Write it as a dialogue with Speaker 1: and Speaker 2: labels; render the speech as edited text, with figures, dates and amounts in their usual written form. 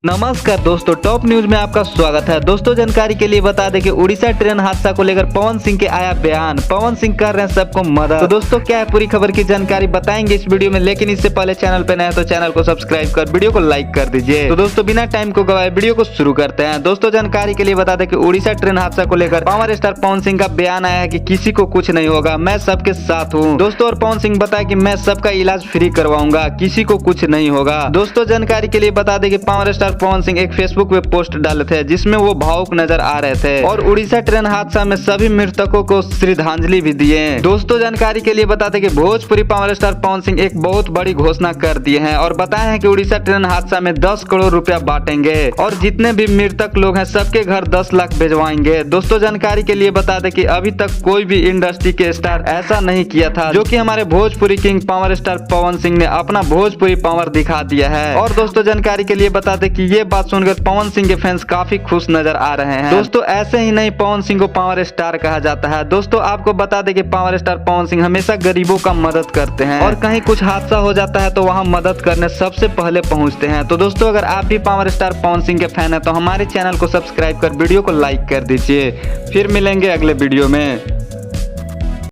Speaker 1: नमस्कार दोस्तों, top news में आपका स्वागत है। दोस्तों जानकारी के लिए बता दें कि उड़ीसा ट्रेन हादसा को लेकर पवन सिंह के आया बयान। पवन सिंह कर रहे हैं सबको मदद। तो दोस्तों क्या है पूरी खबर की जानकारी बताएंगे इस वीडियो में, लेकिन इससे पहले चैनल पे नए हैं तो चैनल को सब्सक्राइब कर वीडियो को लाइक कर दीजिए। तो दोस्तों बिना टाइम को गवाए वीडियो को शुरू करते हैं। दोस्तों जानकारी के लिए बता दें कि उड़ीसा ट्रेन हादसा को लेकर पावर स्टार पवन सिंह का बयान आया है कि किसी को कुछ नहीं होगा, मैं सबके साथ हूँ। दोस्तों और पवन सिंह बताया कि मैं सबका इलाज फ्री करवाऊंगा, किसी को कुछ नहीं होगा। दोस्तों जानकारी के लिए बता दें कि पावर स्टार पवन सिंह एक फेसबुक पे पोस्ट डाले थे जिसमें वो भावुक नजर आ रहे थे और उड़ीसा ट्रेन हादसा में सभी मृतकों को श्रद्धांजलि भी दिए। दोस्तों जानकारी के लिए बताते कि भोजपुरी पावर स्टार पवन सिंह एक बहुत बड़ी घोषणा कर दिए हैं और बताए हैं कि उड़ीसा ट्रेन हादसा में 10 करोड़ रुपया बांटेंगे और जितने भी मृतक लोग हैं सबके घर 10 लाख भिजवाएंगे। दोस्तों जानकारी के लिए बता दें कि अभी तक कोई भी इंडस्ट्री के स्टार ऐसा नहीं किया था, जो कि हमारे Bhojpuri king power star Pawan Singh ने अपना भोजपुरी पावर दिखा दिया है। और दोस्तों जानकारी के लिए बता दें कि ये बात सुनकर पवन सिंह के फैंस काफी खुश नजर आ रहे हैं। दोस्तों ऐसे ही नहीं, पवन सिंह को पावर स्टार कहा जाता है। दोस्तों आपको बता दें कि पावर स्टार पवन सिंह हमेशा गरीबों का मदद करते हैं और कहीं कुछ हादसा हो जाता है तो वहां मदद करने सबसे पहले पहुंचते हैं। तो दोस्तों अगर आप भी पावर स्टार पवन सिंह के फैन है तो हमारे चैनल को सब्सक्राइब कर वीडियो को लाइक कर दीजिए। फिर मिलेंगे अगले वीडियो में।